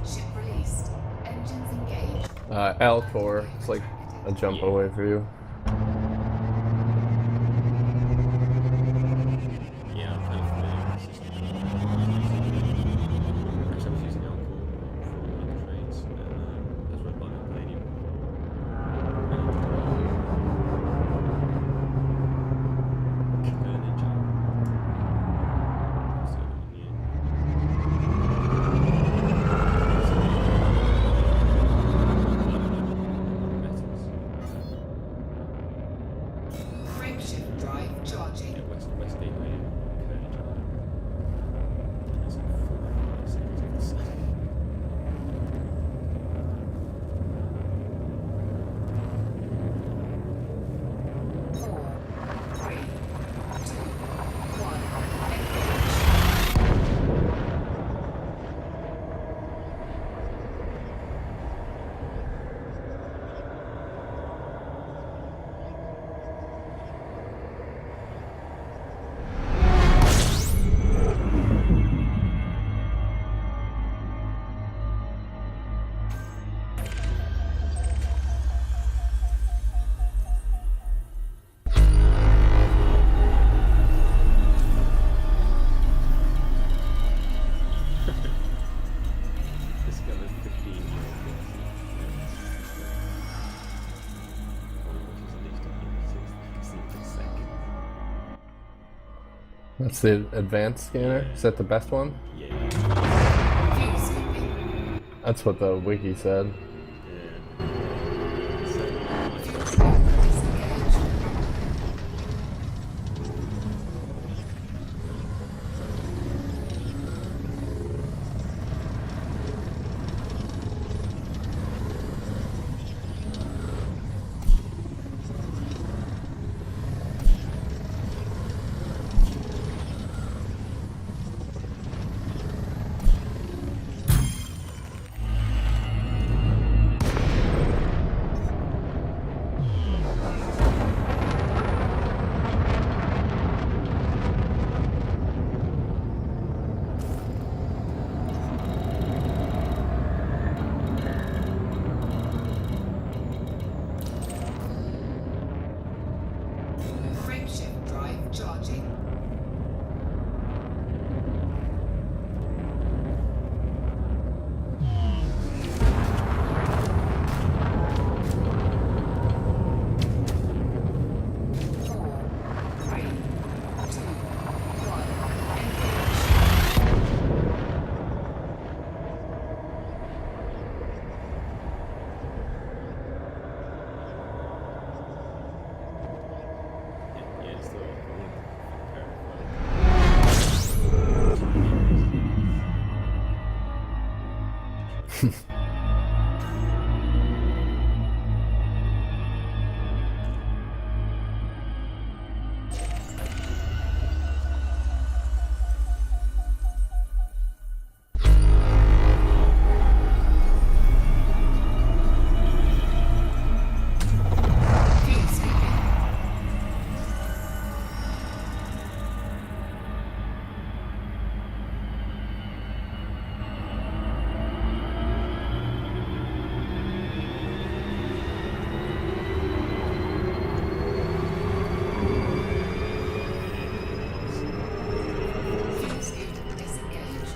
Ship released. Engines engaged. L core. It's like a jump away for you. Yeah, I'm kind of familiar with the system. Actually, I was using L core for one of the trades, as run by Palladium. Frameshift drive charging. Yeah, West Gateway and Curly Drive. And there's like 4 series of the sun. Four, three, two, one. Discovered 15-year-old girl. Which is at least 160 seconds. That's the advanced scanner. Is that the best one? Yeah. View sweeping. That's what the wiki said. View sweeping disengaged. Frameshift drive charging. Four, three, two, one. Yeah, it's still View sweeping. View sweep disengaged.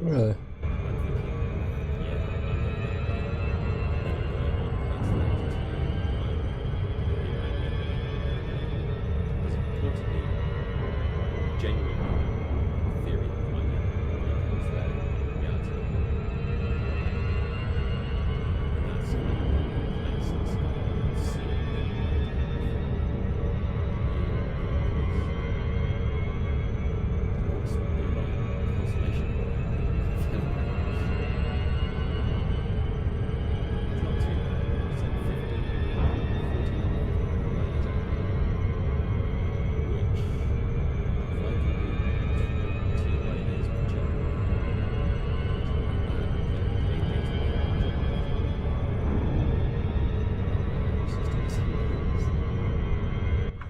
Really?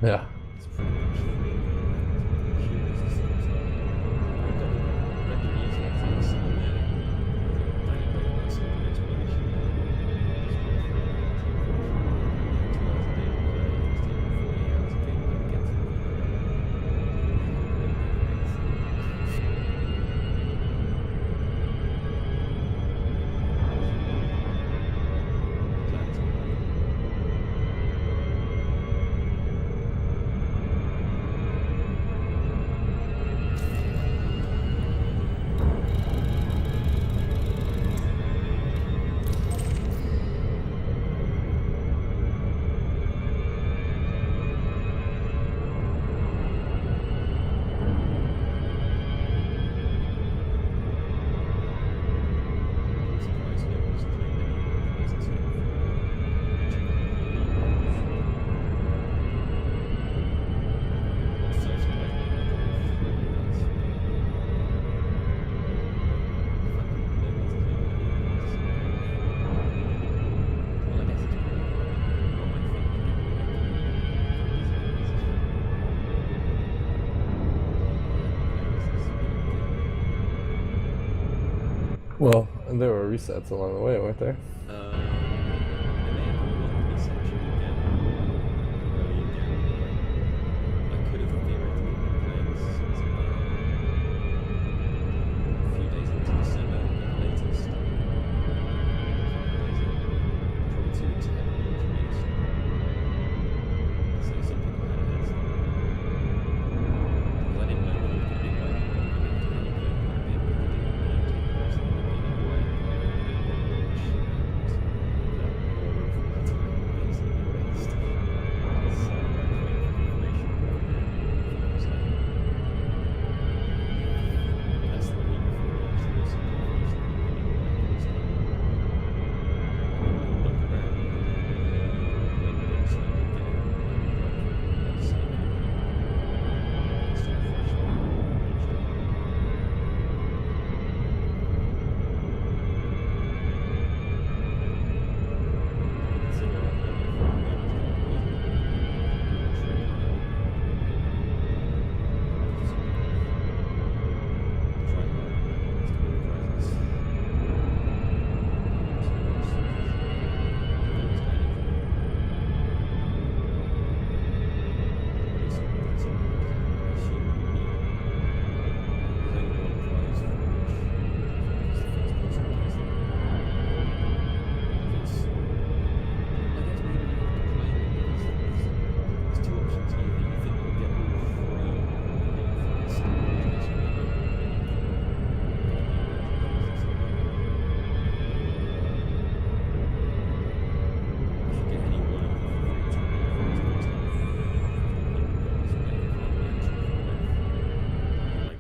Yeah. It's pretty much free. Humans are sort of read the music for the song there. I didn't know about some of the exploration there. It's quite free. 2 hours a day to play, it's taking 40 hours a game to get through. Well, and there were resets along the way, weren't there? They may have one resection again, early again, but I could have theoretically been playing since about a few days into December at the latest. A couple days in, probably 2 weeks ahead of the launch release. So some people had a head start. Because I didn't know what it was going to be like.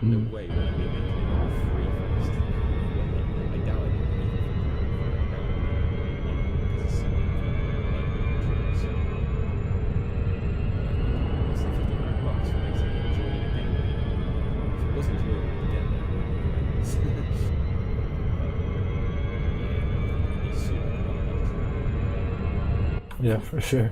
No way would I be making it free first. I doubt it even for I doubt it would because it's so like so it's like $1,500 for basically enjoying a game. If it wasn't enjoyable to get there, it's super hard. Yeah, for sure.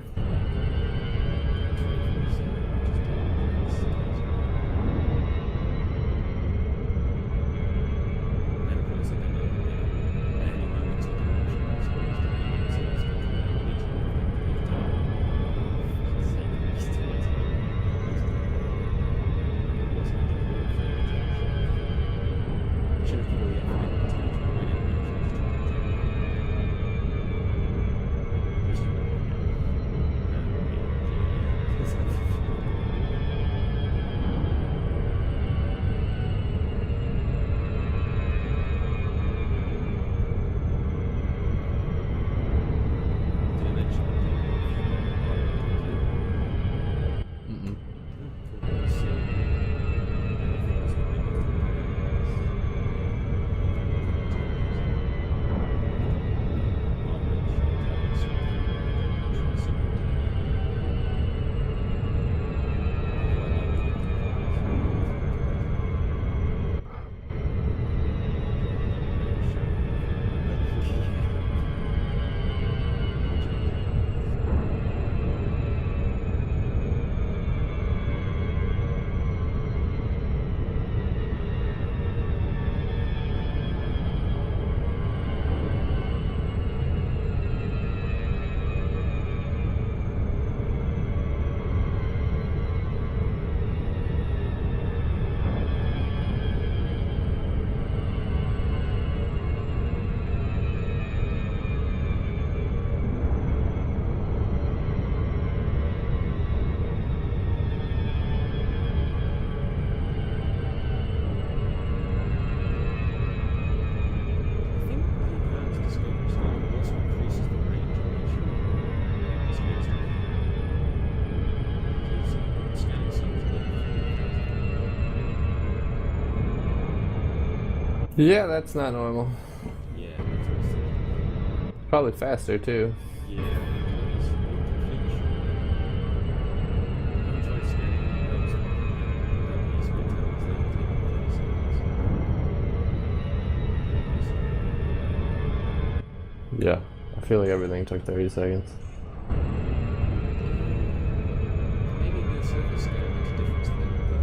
Yeah, that's not normal. Yeah, that's what I was thinking. Probably faster too. Yeah, it's completely sure. I haven't tried scanning the notes, but that piece will tell us that it'll take 30 seconds. Yeah, I feel like everything took 30 seconds. Maybe the surface scale makes a difference then, but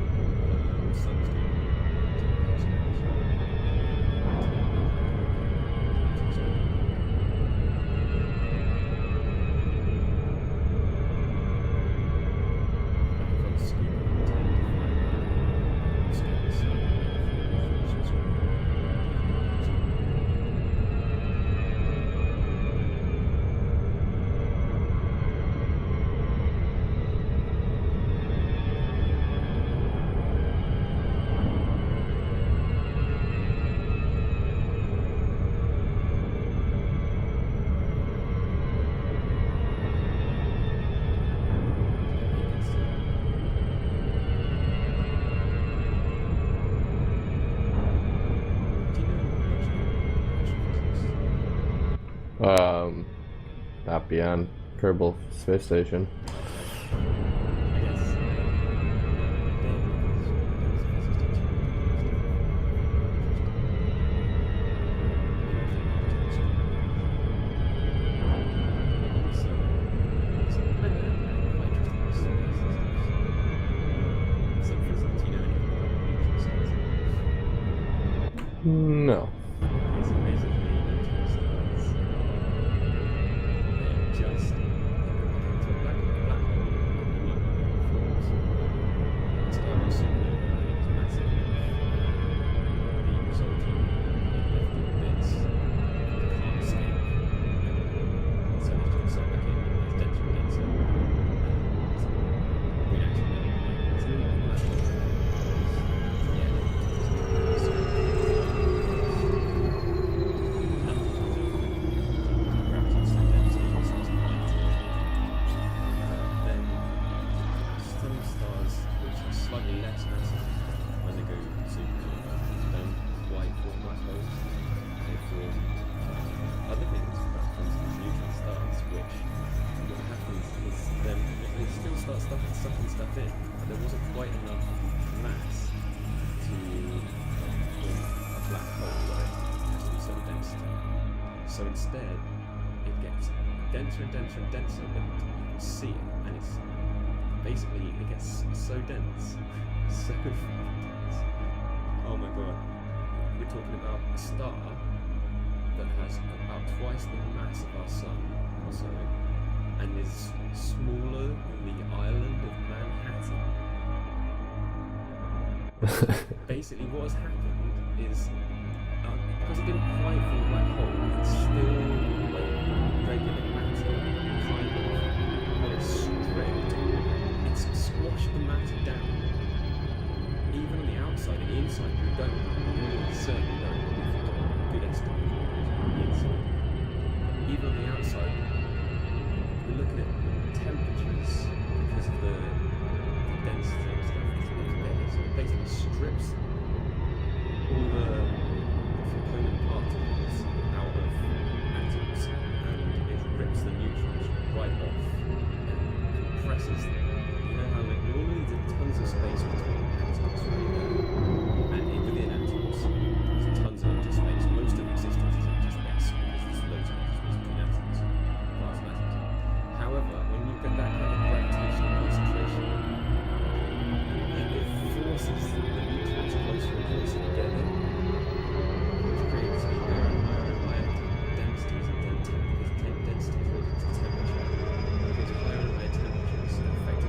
sun's doing 10,000 Not beyond Kerbal Space Station. No. Sucking stuff in, but there wasn't quite enough mass to form a black hole where it has to be some density. So instead, it gets denser and denser and denser, but you can see it, and it's basically, it gets so dense, so dense. Oh my god. We're talking about a star that has about twice the mass of our sun, or so, and is smaller than the island of Manhattan. Basically, what has happened is, because it didn't quite form a black hole, it's still like regular matter, kind of, but it's stripped. It's squashed the matter down. Even on the outside, and the inside, we don't really certainly know if we've got a good estimate on the inside. Even on the outside, we're looking at temperatures because of the density and stuff. So it basically strips all the component particles out of atoms and it rips the neutrons right off and compresses them. You know how like normally there's tons of space between atoms, right? And within atoms there's tons of empty space. Most of existence is empty space because there's loads of empty space between atoms. However, when you get that kind of gravitational concentration, it forces the neutrons closer and closer together, which creates higher and higher densities and densities related to temperature. Because higher and higher temperatures affect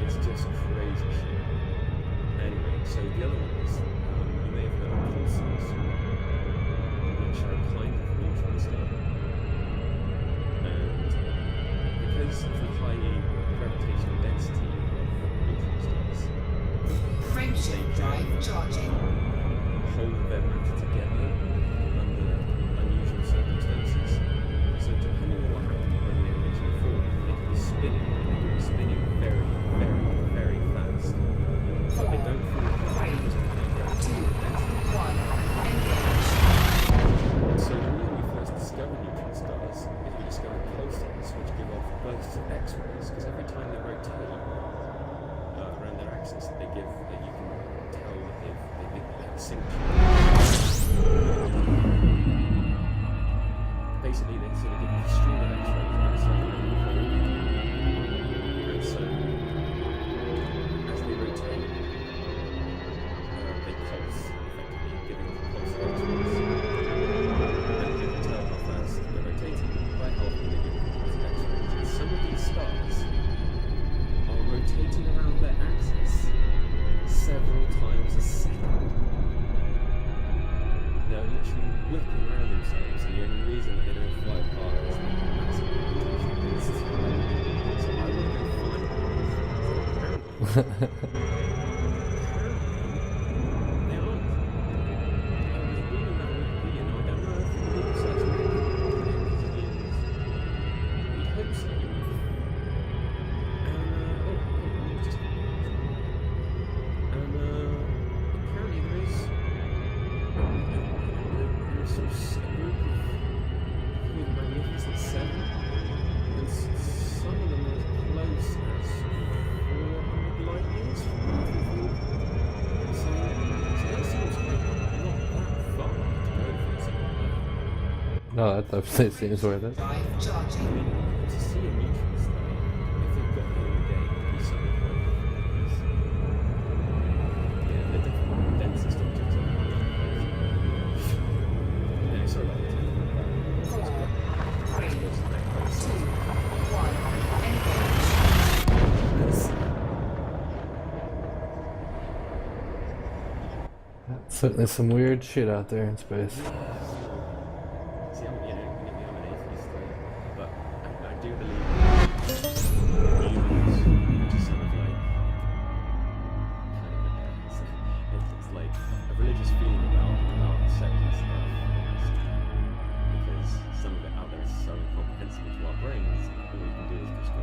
It's just crazy shit. Anyway, so the other one is, you may have heard of pulsars, which are a kind of neutron star. And because of the high gravitational density of neutron stars, Frameshift drive charging. hold their matter together under unusual circumstances. So depending on what happened when they originally formed, they could be spinning, and they could be spinning very, very, very fast. But they don't fall apart because of high gravitational density. 1. Engage. So the reason we first discovered neutron stars is we discovered pulsars which give off bursts of X-rays, because every time they rotate around their axis, they give that you can tell that they've synced. Basically, they sort of give off a stream of X-rays and it's like a little hole. And so, as they rotate, they pulse, effectively giving off a pulse of X-rays. And you can tell how fast they're rotating by how often they give off a pulse of X-rays. And some of these stars are rotating around their axis several times a second. They're literally whipping around themselves, and the only reason that they don't fly apart is the massive gravitational density. So I want to go find one of these things. Apparently, they aren't. I was reading that on Wikipedia, and I don't know if the Google search will be able to We'd hope so. Apparently there is a group of the Magnificent Seven, and some of them are as close as 400 light years from Earth, I think. So that seems like not that far to go from something like that. No, that definitely seems worth it. Drive I charging. mean, to see a neutron star, if they've got the whole game, would be something quite different. Yeah, they're definitely the densest objects on the planet. Yeah, sorry about the technical background. 4. 3. 2. 1. Certainly some weird shit out there in space. See, I'm an atheist, but I do believe in humans, which is sort of like it's like a religious feeling about secular stuff, because some of it out there is so incomprehensible to our brains. All we can do is just go,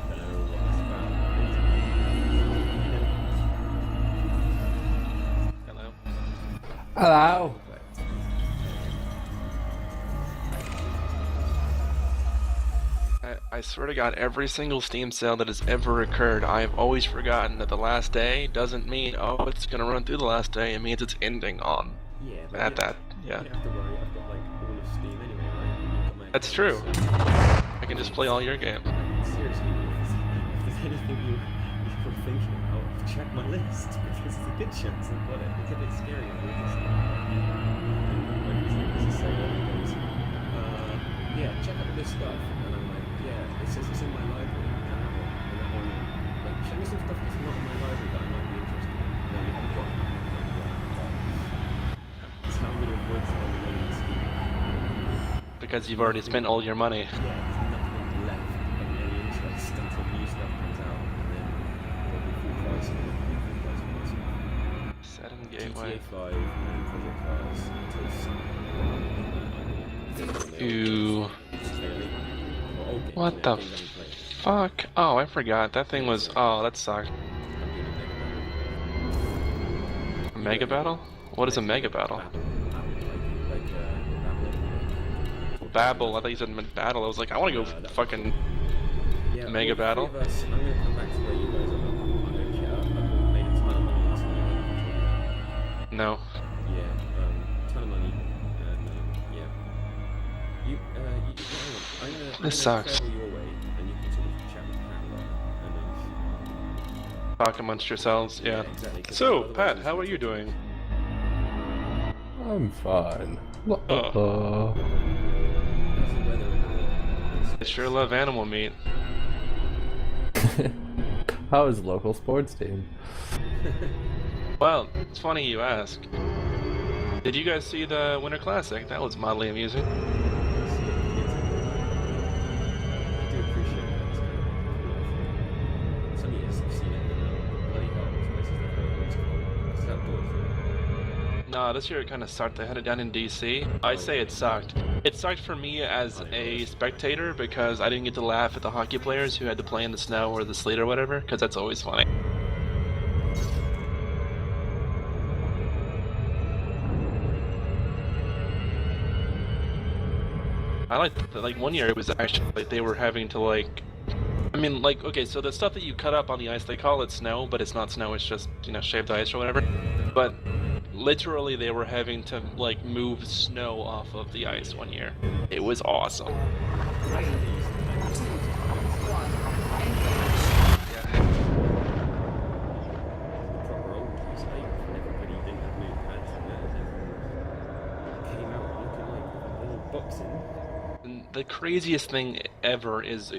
I don't know what it's about. Hello. Hello. I swear to God, every single Steam sale that has ever occurred, I've always forgotten that the last day doesn't mean, oh, it's gonna run through the last day. It means it's ending on Yeah, but at that. you Yeah, don't have to worry. I've got like all of Steam anyway, right? You've got my that's account, true. so- I can just play all your games. Seriously, if there's anything you're thinking about, check my list, because it's a good chance I've got it. It's a bit scary when you listen. When you say early days, yeah, check out this stuff, and I'm like, yeah, it says it's in my library, and that one, like, show me some stuff that's not in my library that I might be interested in. No, you haven't got it. That's how I'm going to avoid spending money on Steam. Because you've already spent all your money. Yeah, there's nothing left of any interest until new stuff comes out, and then there'll be full price and it'll be full price for us. Setting GTA gateway. 5 and Project Cars until Ew. What the fuck? Oh, I forgot. That thing was. Oh, that sucked. A mega battle? What is a mega battle? Babble. I thought you said battle. I was like, I want to go fucking mega battle. I'm gonna come back to where you guys are. I don't care. I've made a ton of money last night. No. Yeah, ton of money, and yeah. You, hang on. I'm This sucks. travel your way, and you can sort of chat with Pat a lot, and then Talk amongst yourselves. Yeah. exactly. 'cause So, otherwise Pat, it's how are like- you doing? I'm fine. How's the weather in I sure love animal meat. How is local sports team? Well, it's funny you ask. Did you guys see the Winter Classic? That was mildly amusing. I do appreciate that. It's only years I've seen it, but bloody hell, those places that go, it's cool. It's outdoors, really. No, this year it kind of sucked. They had it down in DC. I say it sucked. It sucked for me as a spectator because I didn't get to laugh at the hockey players who had to play in the snow or the sleet or whatever, because that's always funny. I liked that, like, one year it was actually like they were having to, like, I mean, like, okay, so the stuff that you cut up on the ice, they call it snow, but it's not snow, it's just, you know, shaved ice or whatever. But literally they were having to, like, move snow off of the ice one year. It was awesome. 3, 2, 1, engage. Yeah. Proper old days, like, when everybody didn't have new pads and everyone came out looking like old boxing. And the craziest thing ever is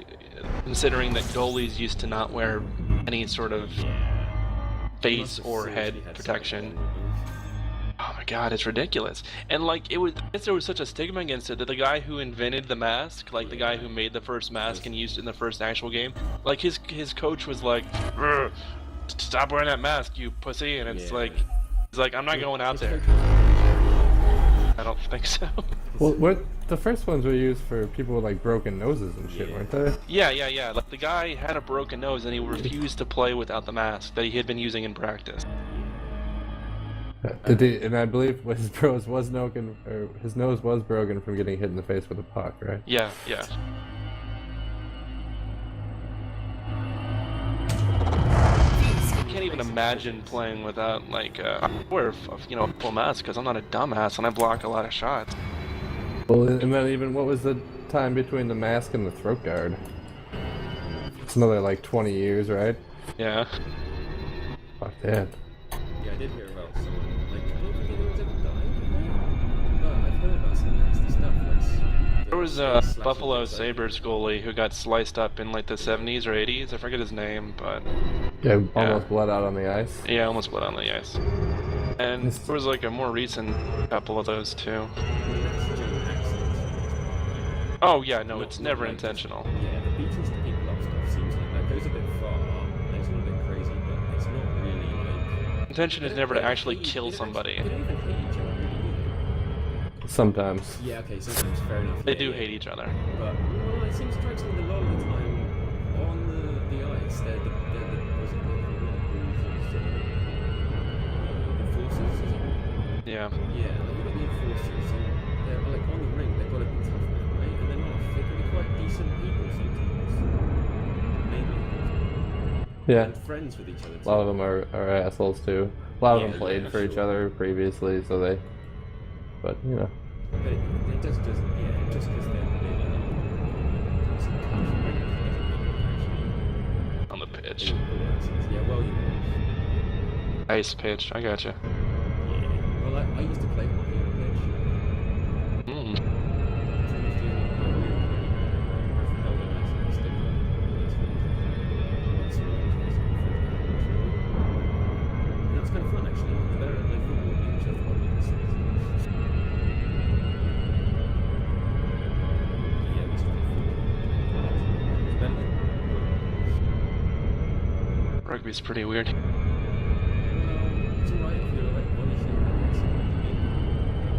considering that goalies used to not wear any sort of face or head protection. Oh my god, it's ridiculous. And like, it was, I guess there was such a stigma against it that the guy who invented the mask, like the guy who made the first mask and used it in the first actual game, like his coach was like, stop wearing that mask, you pussy, and it's like, he's like, I'm not going out there. I don't think so. Well, what the first ones were used for people with like broken noses and shit, weren't they? Yeah. Like the guy had a broken nose and he refused to play without the mask that he had been using in practice. And I believe his nose was broken, or his nose was broken from getting hit in the face with a puck, right? Yeah. I can't even imagine playing without, like, I wear a full mask because I'm not a dumbass and I block a lot of shots. Well, and then even what was the time between the mask and the throat guard? It's another like 20 years, right? Yeah. Fuck that. Yeah, I did hear about someone, like, I don't think anyone's ever died, but I've heard about some nasty stuff, like... There was a Buffalo Sabres goalie who got sliced up in like the 70s or 80s, I forget his name, but... Yeah, almost bled out on the ice. Yeah, almost bled on the ice. And there was like a more recent couple of those too. Oh yeah, no, it's never intentional. Yeah, the beating people up stuff seems like that goes a bit far, it's a little bit crazy, but it's not really like... Intention is never to actually kill somebody. They don't even hate each other, really, do they? Sometimes. Yeah, okay, sometimes, fair enough. They do hate each other. But, well, it seems strikes me that a lot of the time, on the ice, they're the what's it called? Enforcers, is it? Yeah. Yeah, like you've got the enforcers, and they're like on the ring, they've got to be tough men, right? And they're not, they can be quite decent people sometimes. Maybe. Yeah. And friends with each other too. A lot of them are assholes too. A lot of them Yeah, played yeah, for each sure. other previously, so they. But you know. But it just doesn't, yeah, just because they're On the pitch. yeah, well, you know. Ice pitch, I gotcha. Yeah. Well, I used to play hockey on the pitch. Mm. That's kind of fun, actually. Better than like football, you just have fun. Yeah, we used to play football. Rugby's pretty weird. It's alright if you're like body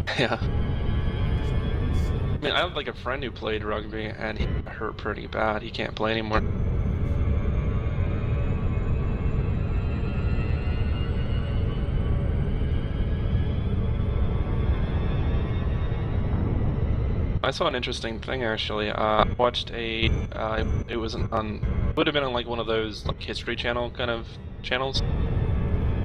shape. Yeah. I mean, I have like a friend who played rugby and he got hurt pretty bad. He can't play anymore. I saw an interesting thing actually. I watched it was would have been on like one of those like History Channel kind of channels.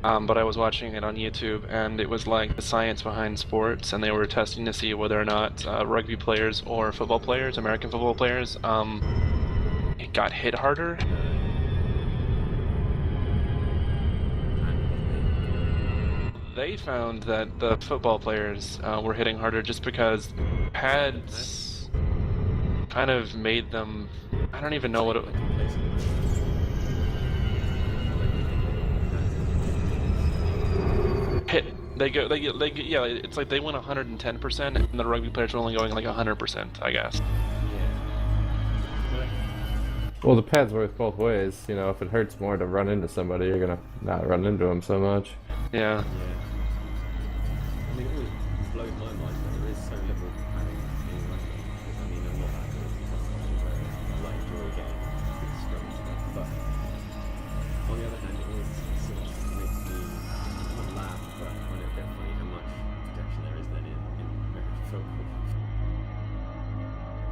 But I was watching it on YouTube, and it was like the science behind sports, and they were testing to see whether or not rugby players or football players, American football players, got hit harder. They found that the football players were hitting harder just because pads kind of made them. I don't even know what it. hit. Yeah, it's like they went 110%, and the rugby players were only going like 100%, I guess. Yeah. Well, the pad's worth both ways. You know, if it hurts more to run into somebody, you're gonna not run into them so much. Yeah. Yeah. I mean, it always blows my mind that there is so little panic in rugby. Because, I mean, I'm not that good at something where I like enjoy a game, it's scrum stuff. But on the other hand, it always sort of makes me not laugh, but find it a bit funny how much protection there is then in American football.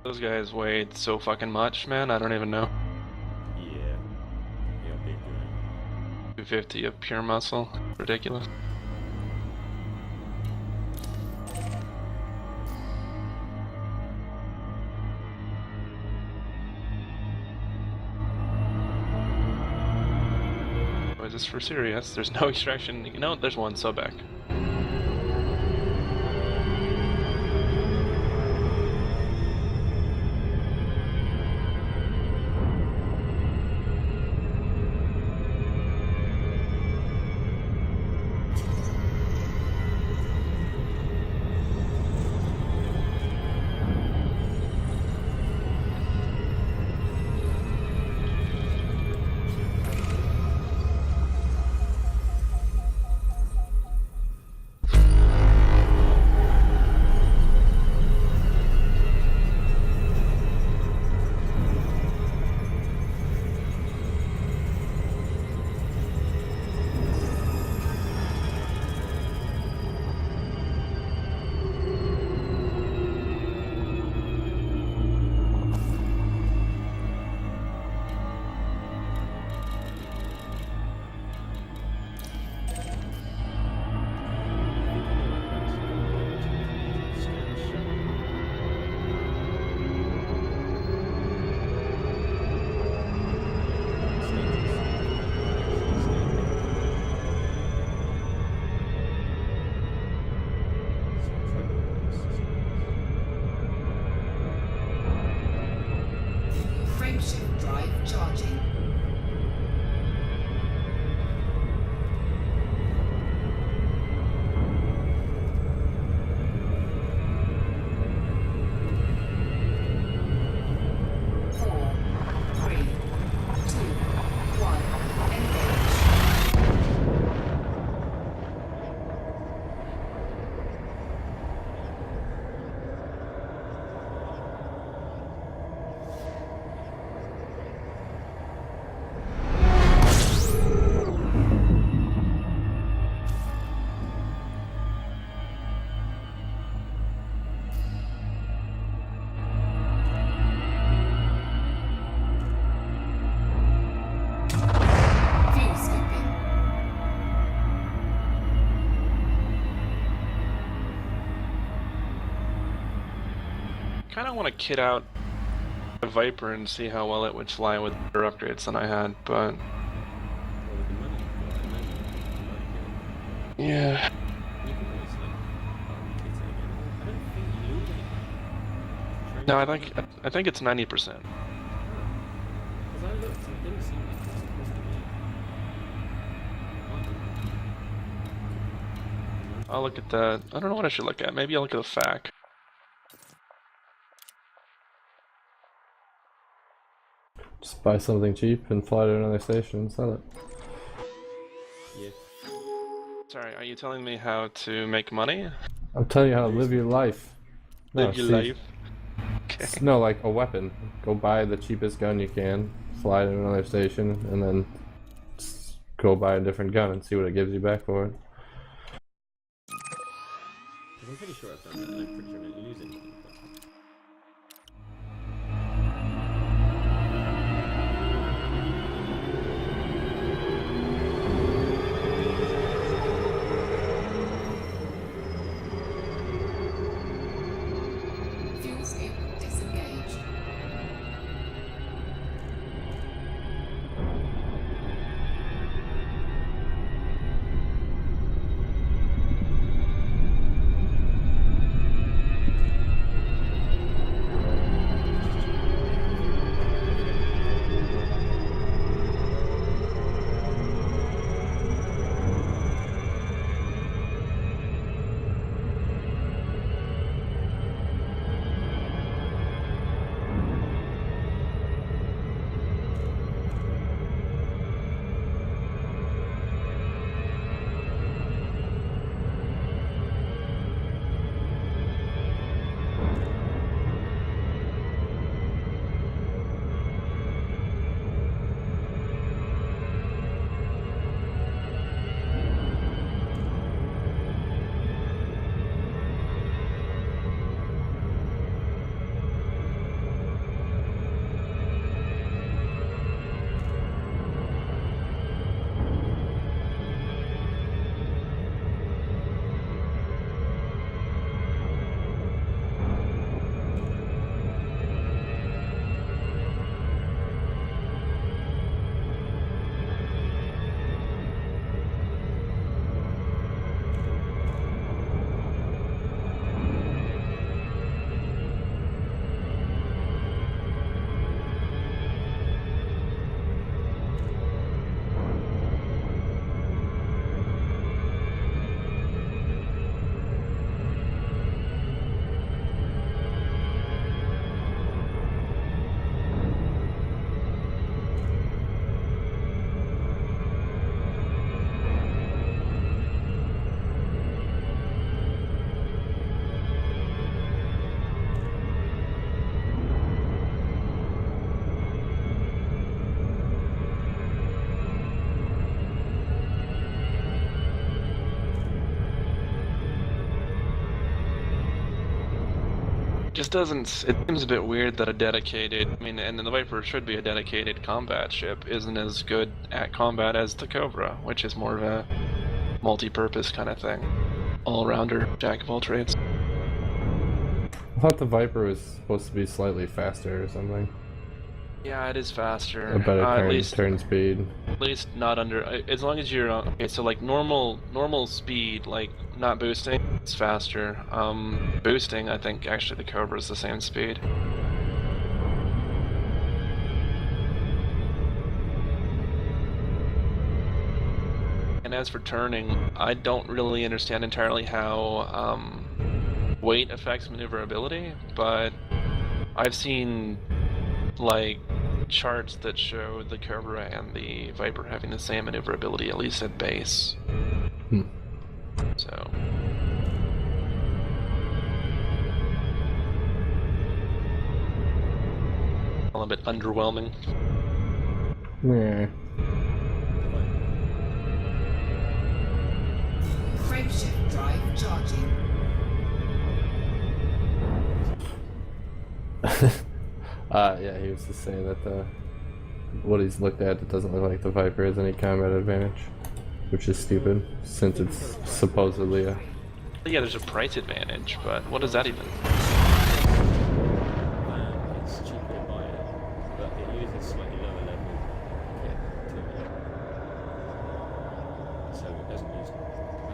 Those guys weighed so fucking much, man. I don't even know. Yeah. Yeah, big guy. 250 of pure muscle. Ridiculous. Oh, is this for serious? There's no extraction. You know, there's one back. Frameshift drive charging. Four, three, two, one, engage. View skipping. Kind of want to kit out the Viper and see how well it would fly with better upgrades than I had, but Well, with the money you've got, I imagine you might get yeah. You can always like kit it again. I don't think you lose anything. No, I think it's 90%. Because I looked and it didn't seem like it was supposed to be. I'll look at the. I don't know what I should look at. Maybe I'll look at the FAQ. Just buy something cheap and fly to another station and sell it. Yeah. Sorry, are you telling me how to make money? I'm telling you how to live your life. No, Live your see- life. Okay. No, like a weapon. Go buy the cheapest gun you can, fly to another station, and then go buy a different gun and see what it gives you back for it. Because I'm pretty sure I've done that and I'm pretty sure I didn't lose anything. Fuel skip disengaged. just doesn't. It seems a bit weird that a dedicated. I mean, and the Viper should be a dedicated combat ship, isn't as good at combat as the Cobra, which is more of a multi-purpose kind of thing, all-rounder, jack of all trades. I thought the Viper was supposed to be slightly faster or something. Yeah, it is faster. A better at least turn speed. At least not under. As long as you're okay. So like normal speed, like not boosting, it's faster. Boosting, I think actually the Cobra is the same speed. And as for turning, I don't really understand entirely how weight affects maneuverability, but I've seen like charts that show the Cobra and the Viper having the same maneuverability, at least at base. So a little bit underwhelming. Yeah. Frameshift drive charging. Yeah, he was just saying that what he's looked at, it doesn't look like the Viper has any combat advantage, which is stupid, since it's supposedly a... Yeah, there's a price advantage, but what does that even... It's cheaper to buy it, but it uses slightly lower level kit to it. So it doesn't use... I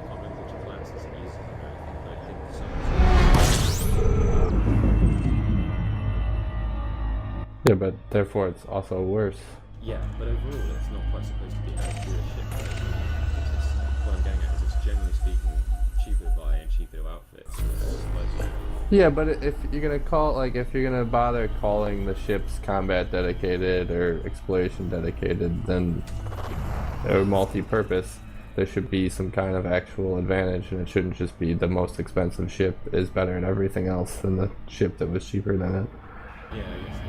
can't remember which classes it uses. I think some... Yeah, but therefore it's also worse. Yeah, but overall it's not quite supposed to be as good a ship. What I'm getting at is it's generally speaking cheaper to buy and cheaper to outfit. So it's like, Yeah, but if you're gonna call, like, if you're gonna bother calling the ships combat dedicated or exploration dedicated, then or multi-purpose, there should be some kind of actual advantage, and it shouldn't just be the most expensive ship is better at everything else than the ship that was cheaper than it. yeah, I guess so.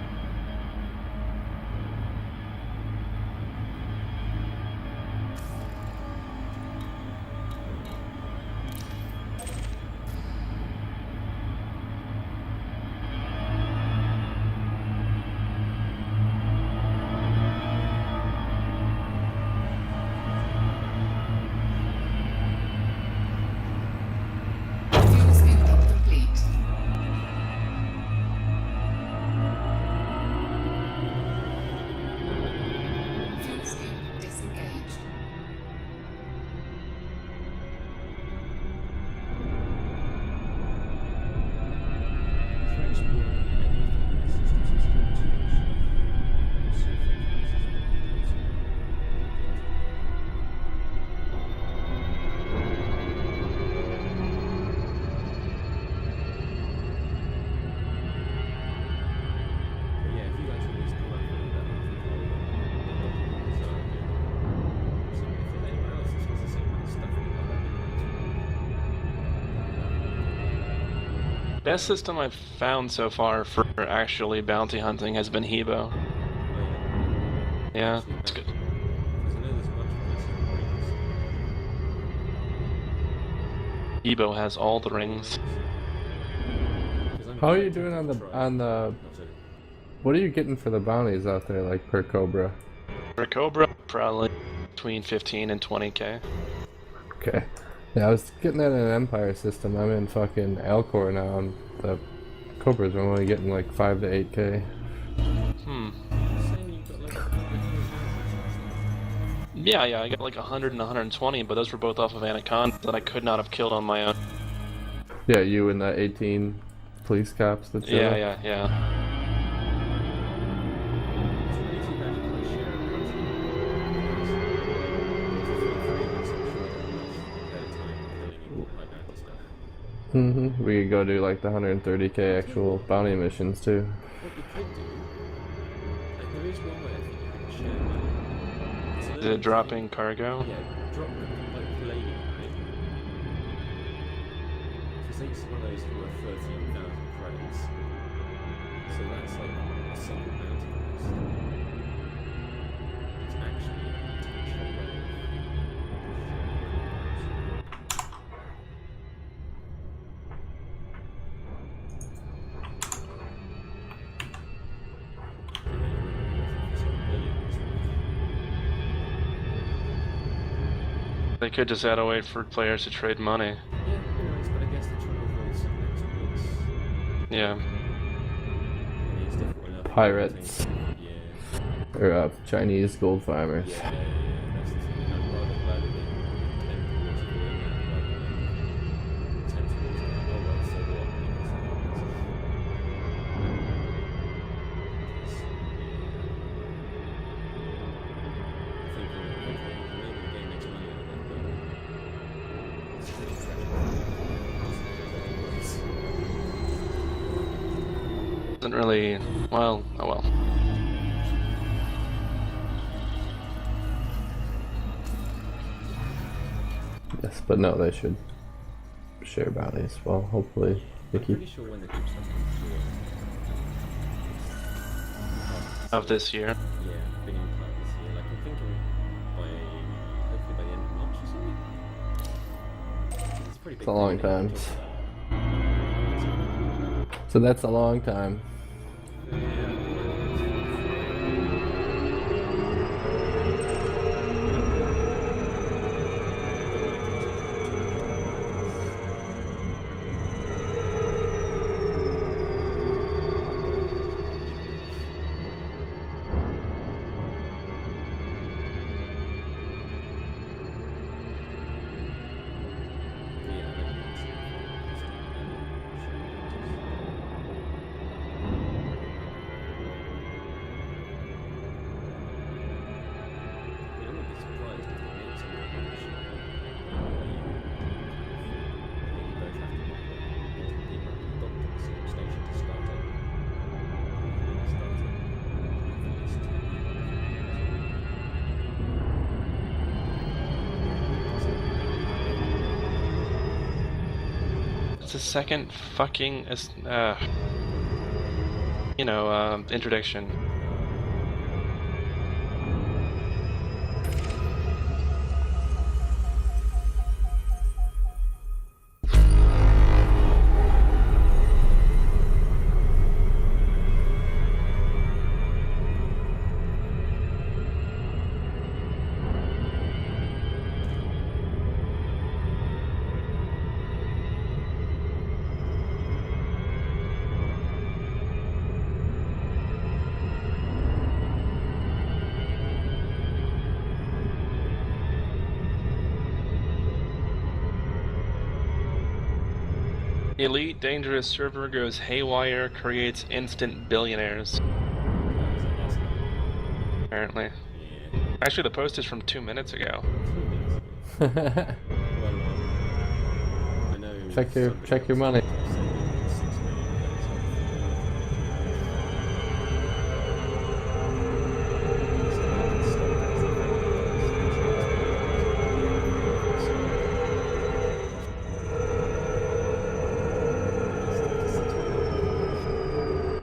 Fuel scooping complete. Fuel scoop disengaged. Yeah, if you guys release the weapon, then I think I'll design it. So if there's anyone else that's got the same kind of stuff, we got that. Best system I've found so far for actually bounty hunting has been Hebo. Oh yeah. Yeah, Actually, it's good. because I know there's a bunch of places in rings. Hebo has all the rings. How are you doing on the what are you getting for the bounties out there, like per Cobra? For Cobra, probably between 15 and 20k. Okay. Yeah, I was getting that in an Empire system. I'm in fucking Alcor now, and the Cobras are only getting like 5 to 8k. Yeah, I got like 100 and 120, but those were both off of Anaconda that I could not have killed on my own. Yeah, you and the 18 police cops that show up. Yeah. We could go do like the 130k actual bounty missions too. What you could do, like there is one way I think you can share money. So Is it dropping cargo? Yeah, drop like palladium, right? Because each one of those is worth 13,000 credits. So that's like a single bounty quest. It's actually a potential way of sharing They could just add a way for players to trade money. Yeah, who knows? But I guess they're trying to avoid some exploits. Yeah. It's difficult enough. Pirates. Yeah. Or Chinese gold farmers. Yeah, that's the thing. I'm rather glad that they tend towards doing that rather than tend towards going, oh well, so what? Because, I think, okay, maybe the game makes money out of it, but it's pretty tragic. Doesn't really. Well, oh well. Yes, but no, they should share bounties. Well, hopefully they I'm keep. pretty sure when the group stuff comes through, Of this year. yeah, beginning part of this year, like I'm thinking hopefully by the end of March or something. It's a pretty big It's a long thing, time. they talk about. So that's a long time. It's the second fucking interdiction. Elite dangerous server goes haywire, creates instant billionaires. Apparently. Actually, the post is from 2 minutes ago. check your money.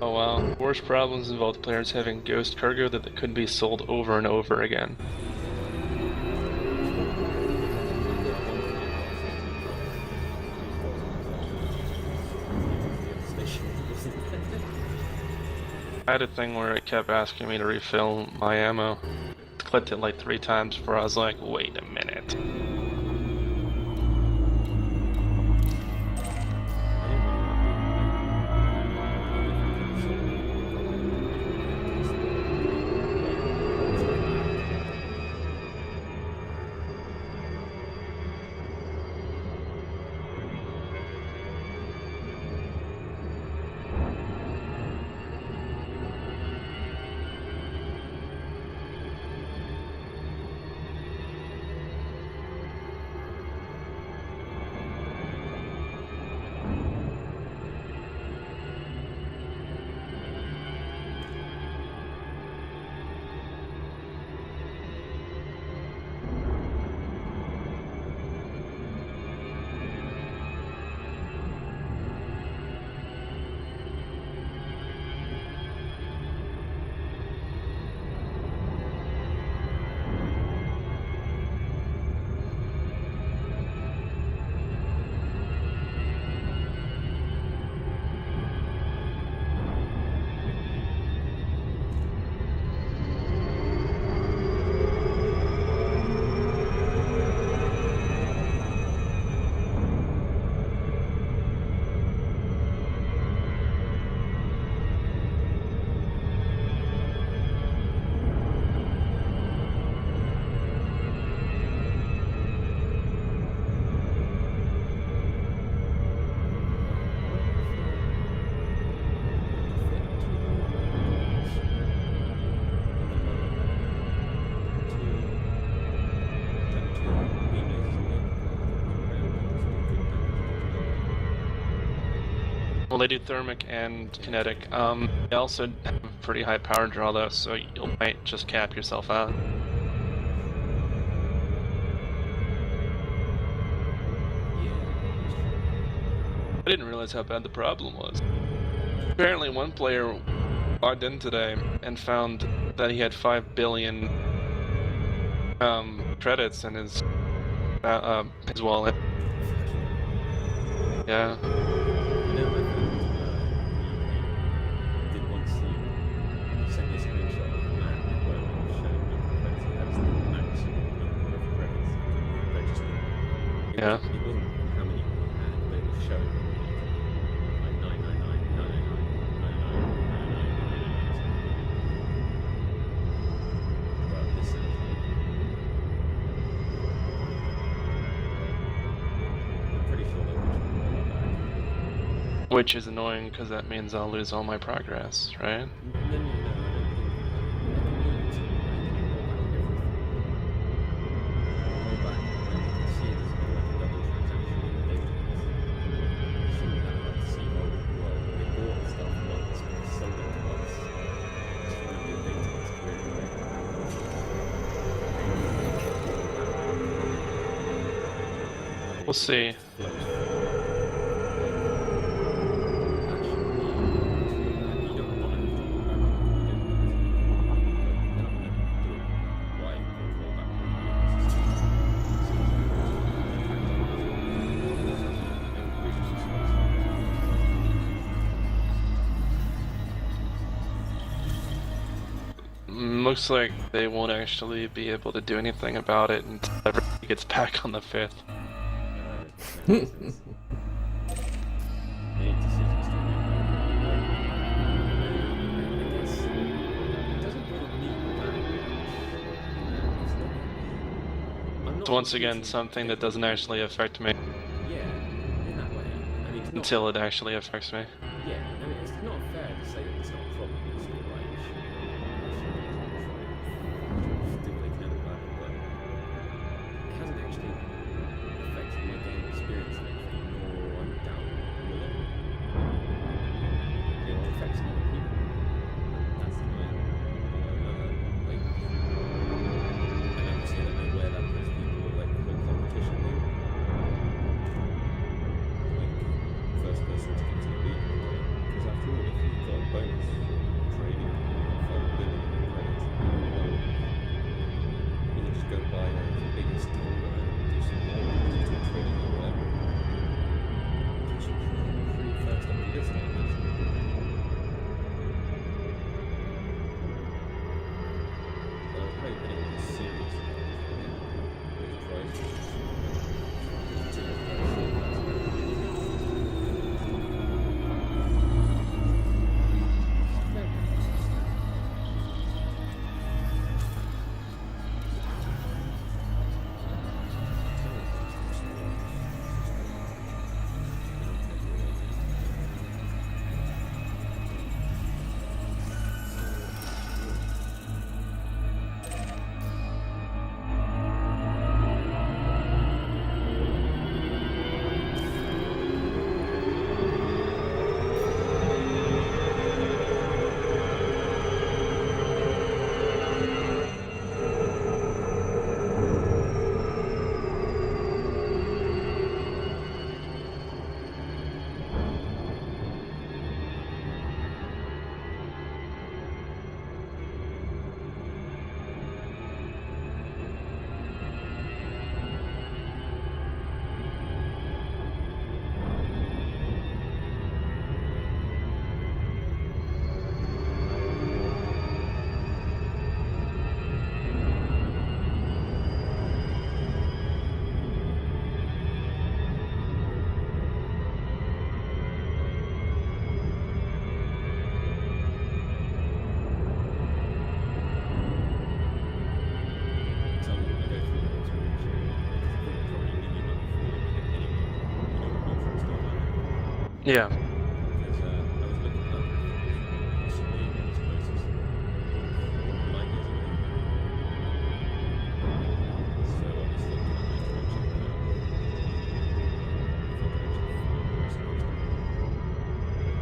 Oh wow. Worst problems involved players having ghost cargo that could be sold over and over again. I had a thing where it kept asking me to refill my ammo. Clicked it like 3 times before I was like, wait a minute. Well, they do thermic and kinetic. They also have a pretty high power draw though, so you might just cap yourself out. I didn't realize how bad the problem was. Apparently one player logged in today and found that he had 5 billion credits in his wallet. Yeah. You know, my friend, he did once see send me a screenshot of a map where it showed the credits he had as the maximum number of credits registered. Yeah. It wasn't how many he had, but it was showing like 999, 999, 999, 999, 999. But this sounds like I'm pretty sure they'll be trying to roll that back. Which is annoying because that means I'll lose all my progress, right? No, I don't think I can leave it to roll back everything. Roll back, and then you can see there's like a double transaction in the database. You shouldn't have like see, well, they bought stuff once, but they sold it once. It shouldn't be a database query, right? We'll see. Looks like they won't actually be able to do anything about it until everybody gets back on the 5th. They need decisions to be made. I guess it doesn't bother me that much. I'm not It's once again competing something that with doesn't everyone. actually affect me Yeah, in that way. I mean, it's not, until it actually affects me. yeah, I mean, it's not fair to say that it's not a problem. It's not like they should do what they can about it, but it hasn't actually affected my game experience or anything, nor I doubt will it. It will affect some other people. That's annoying. Like, and obviously I don't know where that puts people with like the competition thing. Like, first person to get to the lead. Because after all, if you've got a bonus trading 5 billion credits, you can just go buy the biggest tumbler and do some more digital trading or whatever. Which is pretty first up the list, I imagine. I would hope anyone who's serious about it those prizes. Yeah. Because I was looking up possibly one as close as 9 years ago. So I was thinking I might try and check that out. If I can actually find where it's supposed to be.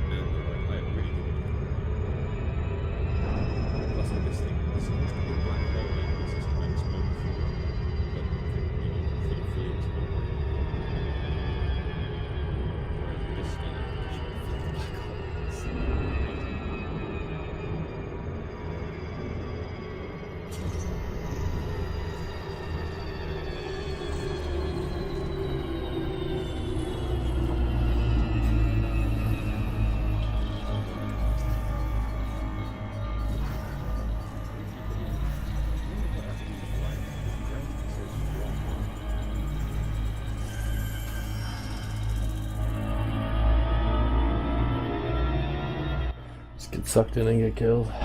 Just get sucked in and get killed. Yeah.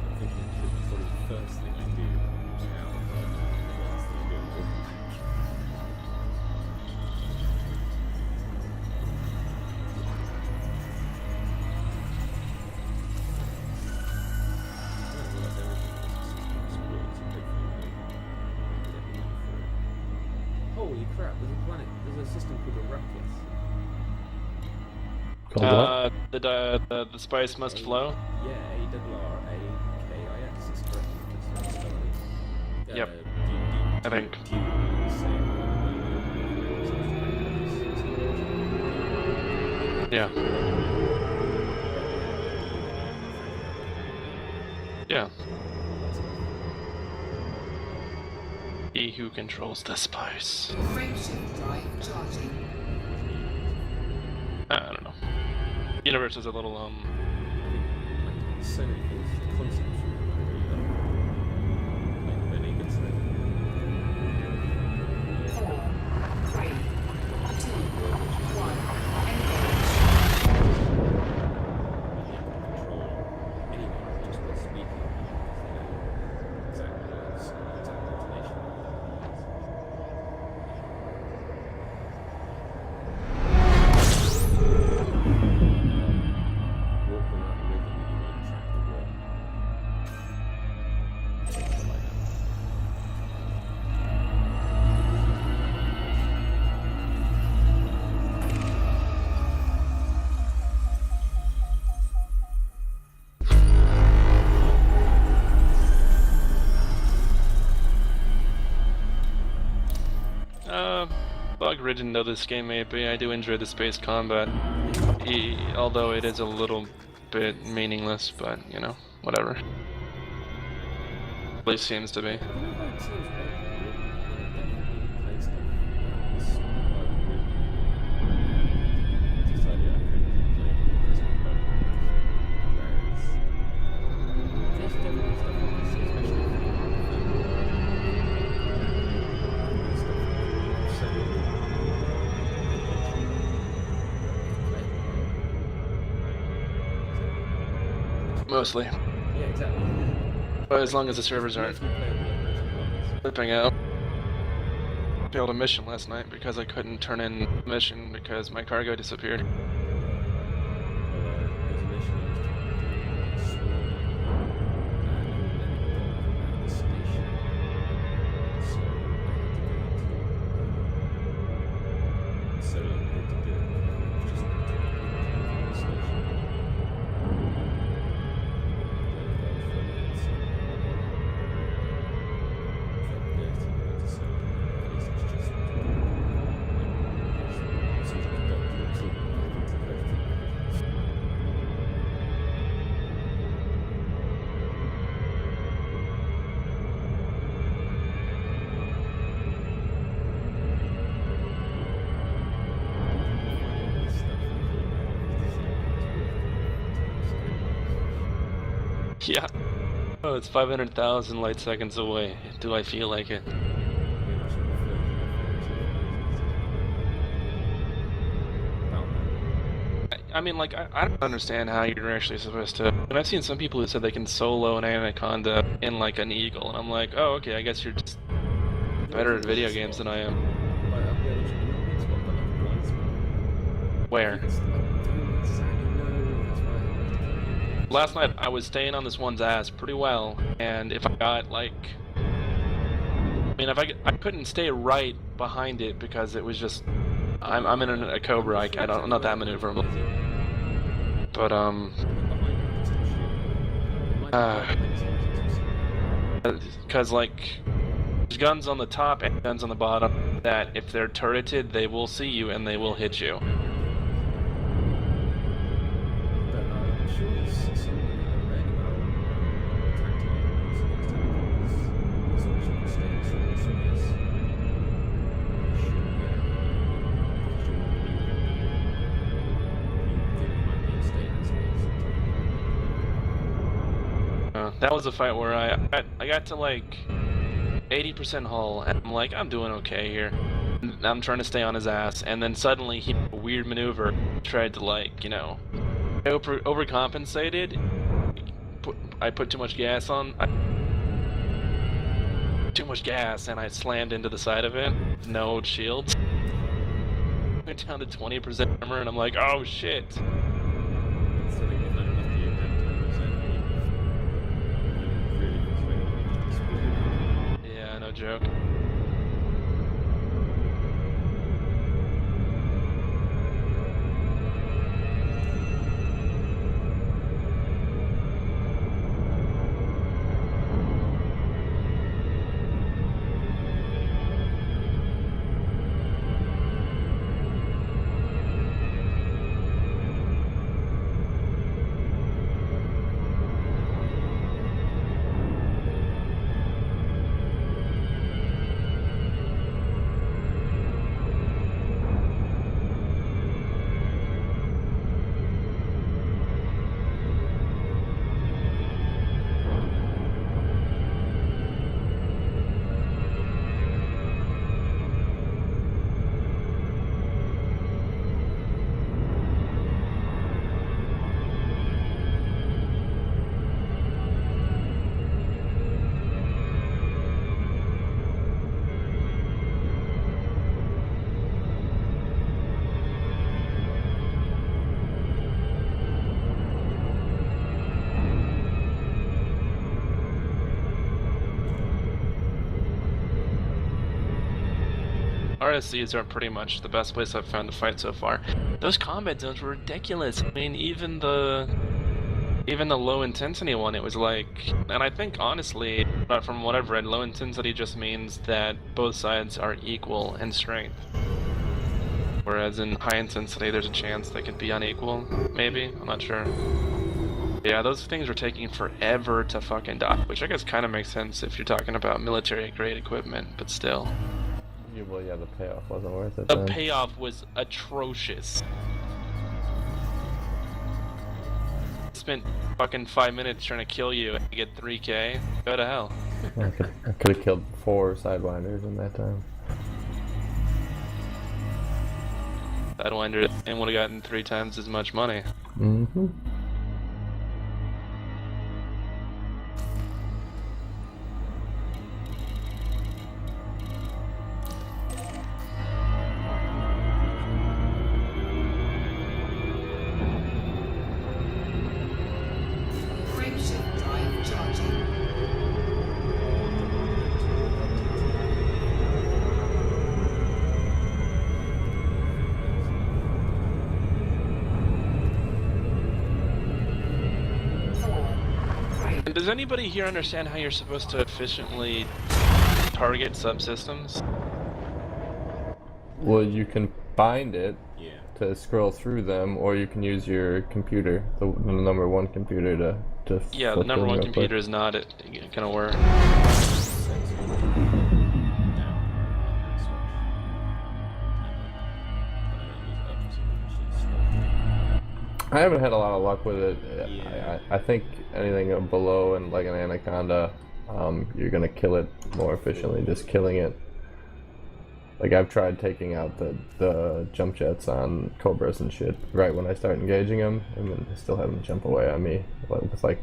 I think it's probably the first thing I do now, but the last thing I do is holy crap, there's a system called a ruckus. Called what? The spice must flow. Yeah, ARRAKIS is correct. That's not spelling. Yep. I think. Do you say Yeah. Yeah. He who controls the spice. Frameshift drive charging. I don't know. Universe is a little so many things, concepts like when he gets there. 4, 3, 2, 1. Engage. You can't control anyone just by speaking because they know exact words, exact intonation. Walk without rhythm, you might track the word. Something like that. Bug-ridden though this game may be, I do enjoy the space combat. Although it is a little bit meaningless, but you know, whatever. At least seems to be. I don't know if I'd say it's bad. Definitely played stuff that was bug-ridden. Decided I couldn't play it because of bug. Whereas there's definitely stuff I can see, especially if you stuff like so Mostly. yeah, exactly. But as long as the servers You aren't actually play with flipping out. Failed a mission last night because I couldn't turn in the mission because my cargo disappeared. there's a mission I was trying to do at the station. So I had to go to the just the station. Yeah. Oh, it's 500,000 light seconds away. Do I feel like it? I mean, like, I don't understand how you're actually supposed to... And I've seen some people who said they can solo an anaconda in, like, an eagle, and I'm like, oh, okay, I guess you're just better at video games than I am. Where? Last night, I was staying on this one's ass pretty well, and if I got, like... I mean, if I couldn't stay right behind it because it was just... I'm in a Cobra, I'm not that maneuverable. But, because, like, there's guns on the top and guns on the bottom that if they're turreted, they will see you and they will hit you. That was a fight where I got to like 80% hull, and I'm like, I'm doing okay here. And I'm trying to stay on his ass, and then suddenly he did a weird maneuver tried to, like, you know, overcompensated. I put too much gas on. Too much gas, and I slammed into the side of it. No shields. Went down to 20% armor, and I'm like, oh shit. Still think if I don't have to really frustrating. Yeah, no joke. RSCs are pretty much the best place I've found to fight so far. Those combat zones were ridiculous. I mean, even the low intensity one, it was like, and I think honestly, but from what I've read, low intensity just means that both sides are equal in strength. Whereas in high intensity, there's a chance they could be unequal, maybe? I'm not sure. Yeah, those things were taking forever to fucking dock, which I guess kind of makes sense if you're talking about military-grade equipment, but still. Well, yeah, the payoff wasn't worth it. The then. payoff was atrocious. Spent fucking 5 minutes trying to kill you and get 3k. Go to hell. I could have killed 4 sidewinders in that time. Sidewinder and would have gotten 3 times as much money. Mm-hmm. Frameshift drive charging. And does anybody here understand how you're supposed to efficiently target subsystems? Well, you can bind it Yeah. to scroll through them, or you can use your computer, the number one computer, to Yeah, the flip number them one real computer quick. is not gonna work. I haven't had a lot of luck with it. Yeah. I think anything below and like an anaconda, you're gonna kill it more efficiently just killing it. Like I've tried taking out the jump jets on cobras and shit right when I start engaging them, and then I still have them jump away on me with like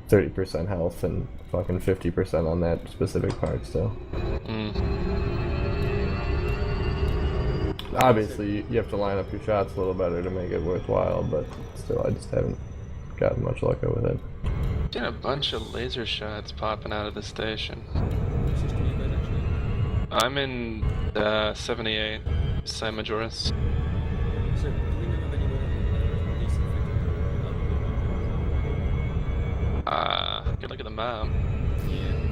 30% health and fucking 50% on that specific part still. Obviously, you have to line up your shots a little better to make it worthwhile, but still, I just haven't gotten much luck with it. Seen a bunch of laser shots popping out of the station. I'm in 78, San Majoris. So, do we know of anywhere where there is more decent effective? Good look at the map. Yeah.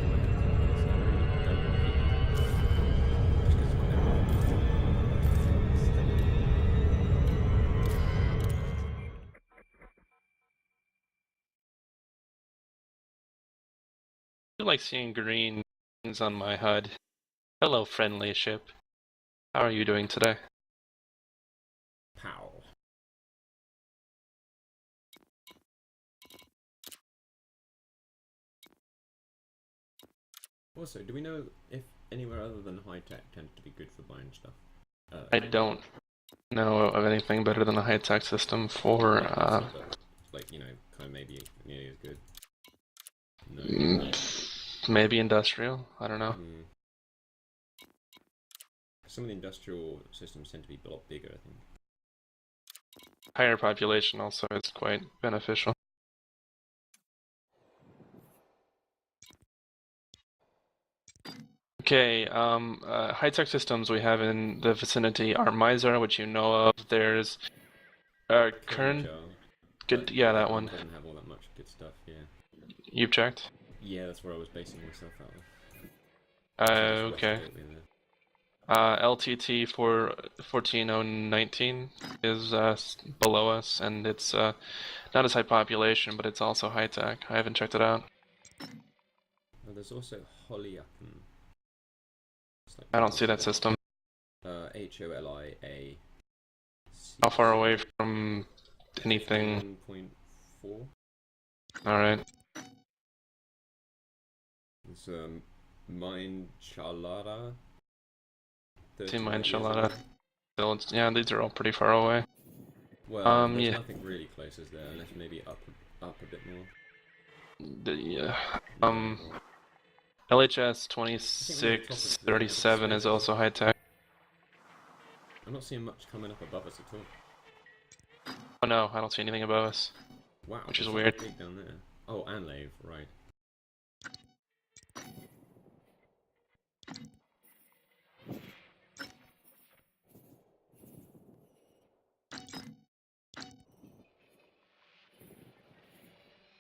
I like seeing green things on my HUD. Hello, friendly ship. How are you doing today? Pow. Also, do we know if anywhere other than high tech tends to be good for buying stuff? I don't. know of anything better than a high-tech system for, like, you know, kind of maybe nearly as good. No. maybe industrial? I don't know. Some of the industrial systems tend to be a lot bigger, I think. Higher population also is quite beneficial. Okay, high-tech systems we have in the vicinity are Mizar, which you know of. There's Kern. Good, yeah, that one. Doesn't have all that much good stuff, yeah. You've checked? Yeah, that's where I was basing myself out of. Okay. LTT for 14019 is below us, and it's not as high population, but it's also high-tech. I haven't checked it out. There's also Holiaken. I don't see that system. HOLIA. How far away from anything? 1.4. Alright. It's Mine Chalada. See Mine Chalada. Yeah, these are all pretty far away. Well, there's yeah. nothing really close, is there? Unless maybe up a bit more. LHS 2637 is also high tech. I'm not seeing much coming up above us at all. Oh no, I don't see anything above us. Wow, which is there's weird. something big down there. Oh, and Lave, right.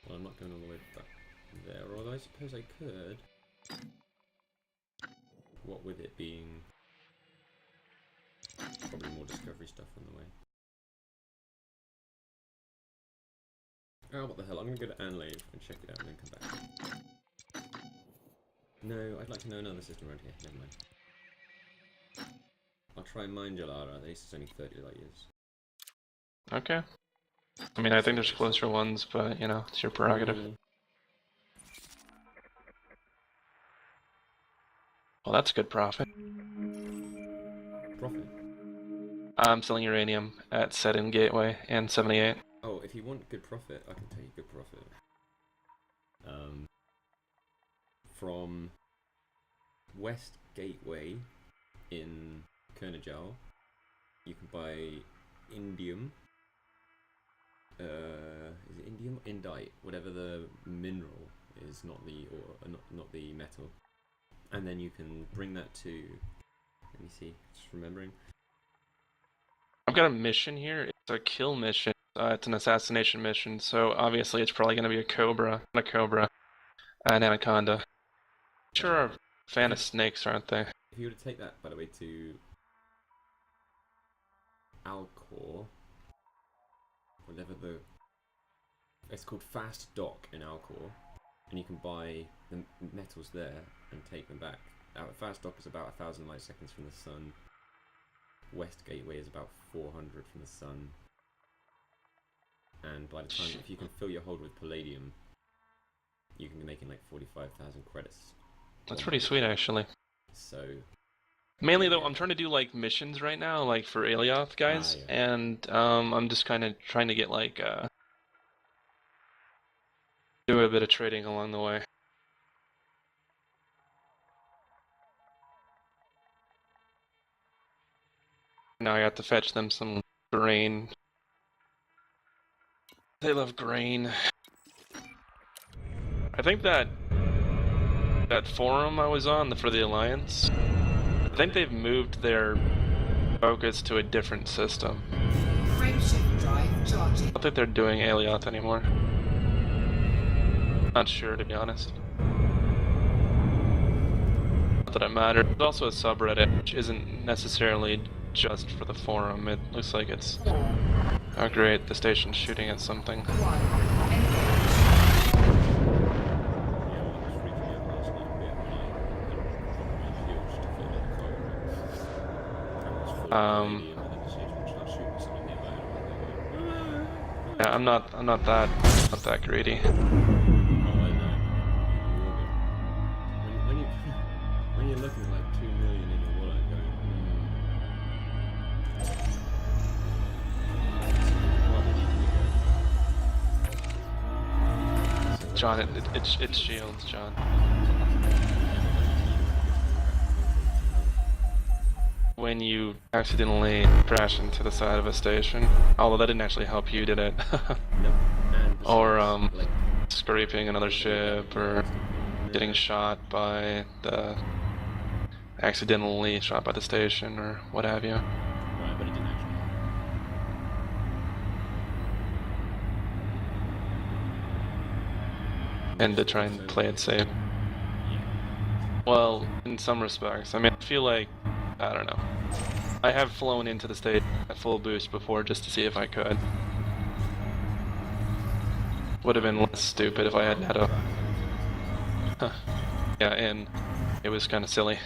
Well, I'm not going all the way back there, although I suppose I could. What with it being probably more discovery stuff on the way. Oh, what the hell, I'm going to go to Anlave and check it out and then come back. No, I'd like to know another system around here, never mind. I'll try Mine Jalara, at least it's only 30 light years. Okay. I mean, I think there's closer ones, but, you know, it's your prerogative. Well, that's good profit. Profit? I'm selling uranium at Set-In Gateway and 78. Oh, if you want good profit, I can tell you good profit. From West Gateway in Kernajal, you can buy indium. Is it indium? Indite, whatever the mineral is, not the not the metal. And then you can bring that to. Let me see. Just remembering. I've got a mission here. It's a kill mission. It's an assassination mission, so obviously it's probably going to be a Cobra, not a Cobra, an Anaconda. Sure are a fan of snakes, aren't they? If you were to take that, by the way, to Alcor, whatever the... It's called Fast Dock in Alcor, and you can buy the metals there and take them back. Fast Dock is about 1,000 light seconds from the sun. West Gateway is about 400 from the sun. And by the time, if you can fill your hold with palladium, you can be making like 45,000 credits. That's pretty sweet, actually. So... Mainly, though, I'm trying to do, like, missions right now, like, for Alioth guys, and, I'm just kind of trying to get, like, do a bit of trading along the way. Now I have to fetch them some grain. They love grain. I think that forum I was on for the Alliance, I think they've moved their focus to a different system. Frameshift drive charging. I don't think they're doing Alioth anymore. Not sure, to be honest. Not that it matters. There's also a subreddit, which isn't necessarily just for the forum. It looks like it's... Oh great, the station's shooting at something. Yeah, I'm not that greedy. When you're looking at like 2 million in your wallet, going, John, it's shields, John. When you accidentally crash into the side of a station, although that didn't actually help you, did it? Nope. And Or like, scraping another ship, or getting shot by the accidentally shot by the station, or what have you. right, but it didn't actually happen. And to try and play it safe. Yeah. Well, in some respects. I mean, I feel like, I don't know. I have flown into the state at full boost before just to see if I could. Would have been less stupid if I hadn't had a... Huh. Yeah, and it was kind of silly.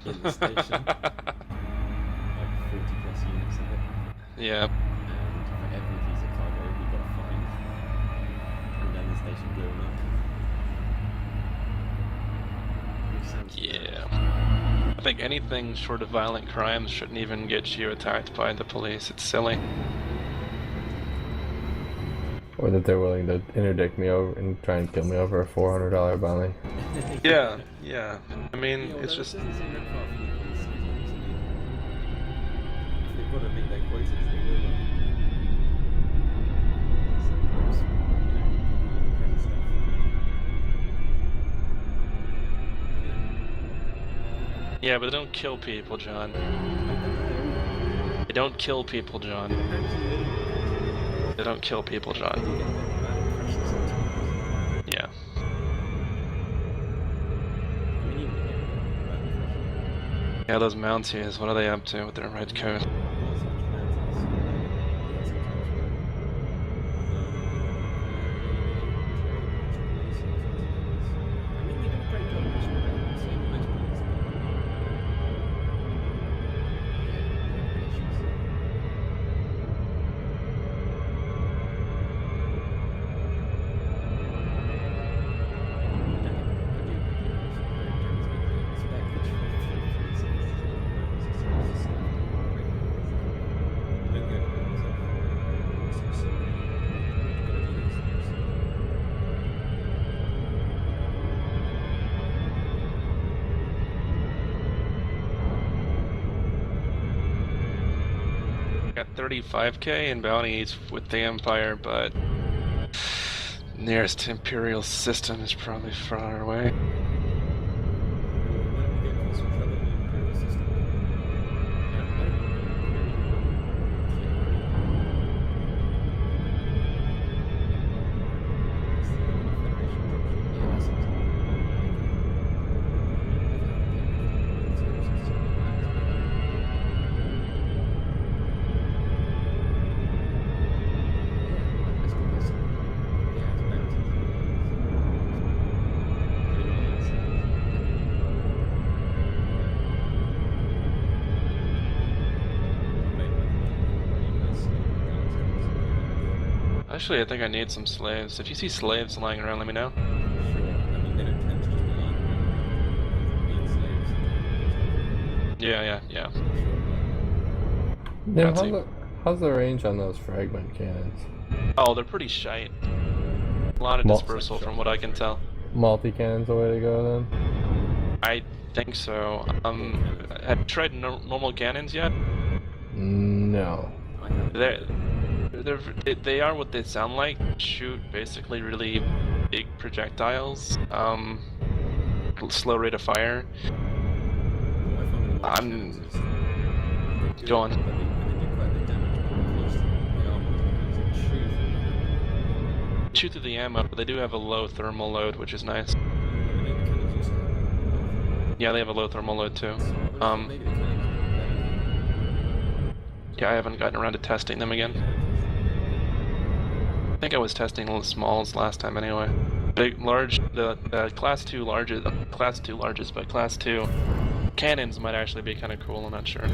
In the station, like 40 plus units of it, Yeah. and for every piece of cargo we got a fine, and then the station blew up. Which sounds Yeah. I think anything short of violent crimes shouldn't even get you attacked by the police. It's silly. Or that they're willing to interdict me over and try and kill me over a $400 bounty. Yeah, yeah. I mean, Yeah, it's although just... it doesn't seem that far from the police station, isn't it? If they've got to meet their quotas, they will. Sometimes, petty stuff. Yeah, but they don't kill people, John. They don't kill people, John. They don't kill people, John. Yeah. Yeah, those Mounties, what are they up to with their red coat? Got 35k in bounties with the Empire, but nearest Imperial system is probably far away. Actually, I think I need some slaves. If you see slaves lying around, let me know. Sure. I mean, they don't tend to just be lying around being slaves. Yeah. Yeah, That's how's the range on those fragment cannons? Oh, they're pretty shite. A lot of dispersal from what I can tell. Multi-cannon's the way to go then? I think so. Have you tried normal cannons yet? No. I haven't. They are what they sound like. Shoot basically really big projectiles. Slow rate of fire. Go on. Shoot through the ammo, but they do have a low thermal load, which is nice. Yeah, they have a low thermal load too. Yeah, I haven't gotten around to testing them again. I think I was testing little smalls last time anyway. The class 2 largest, but class 2 cannons might actually be kind of cool. I'm not sure.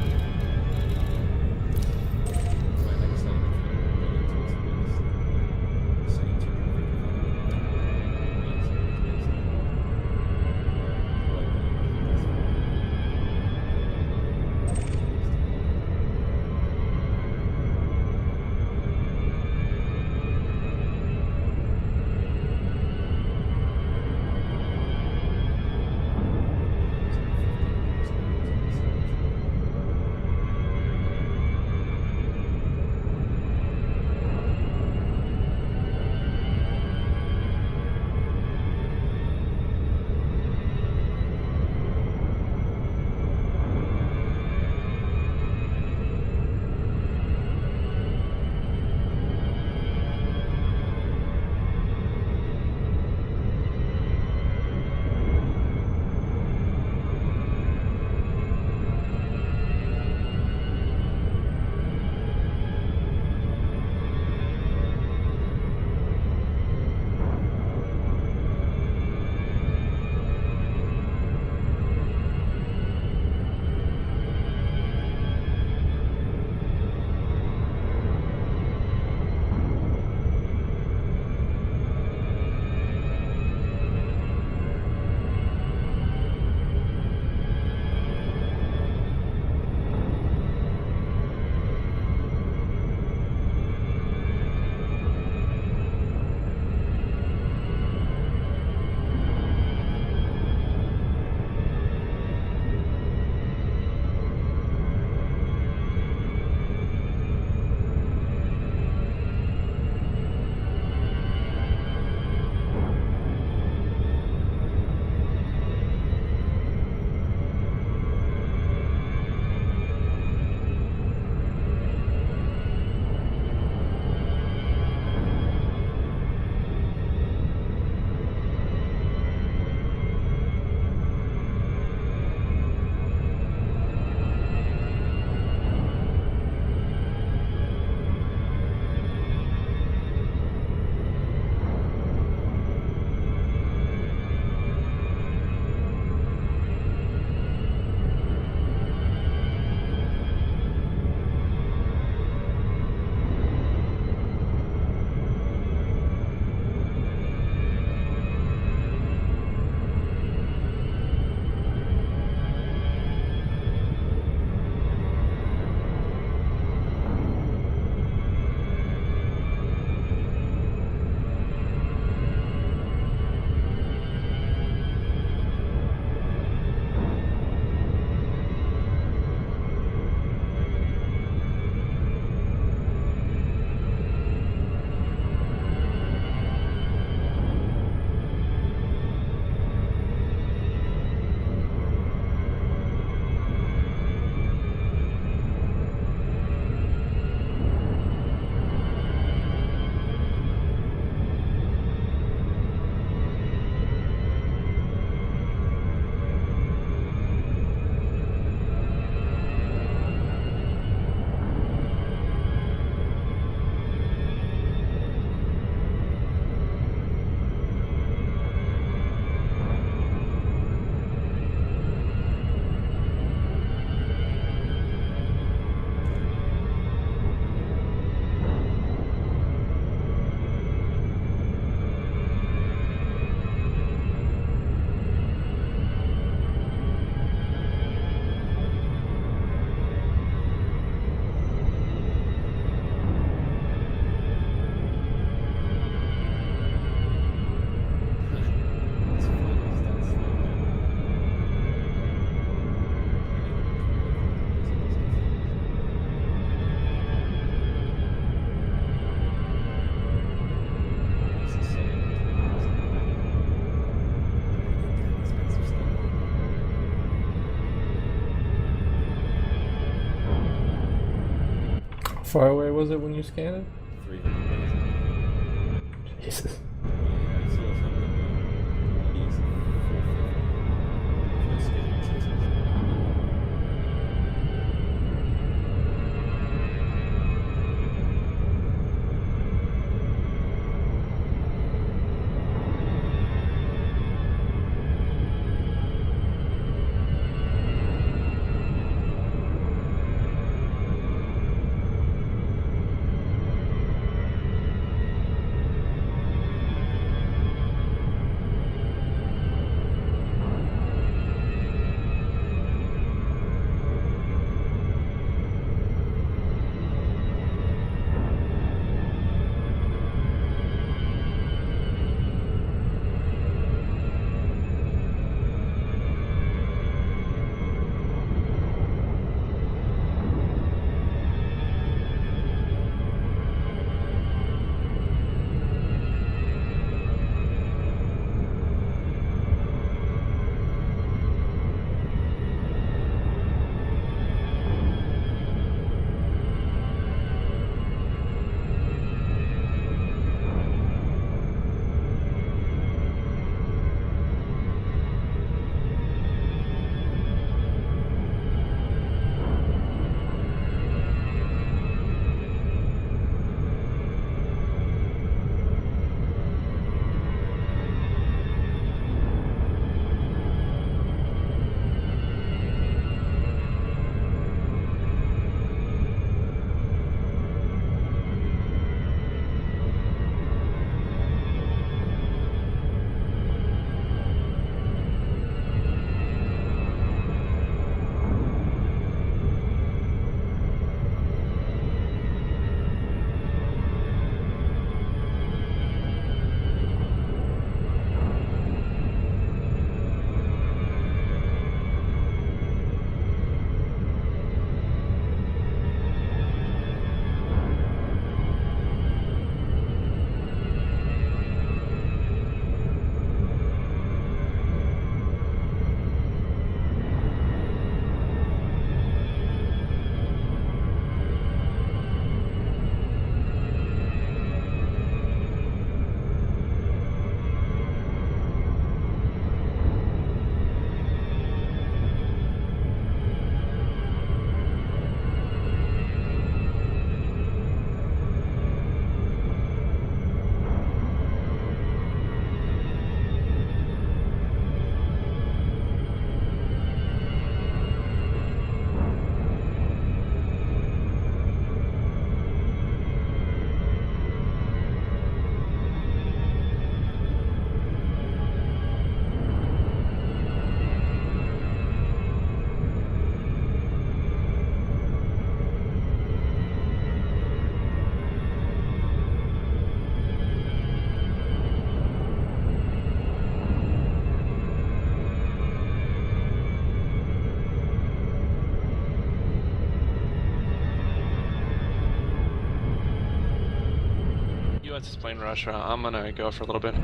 far away was it when you scanned it? 300 meters. Jesus. Yeah, I see what's happening. He's 450. First scheduled success. let's explain Russia. I'm gonna go for a little bit.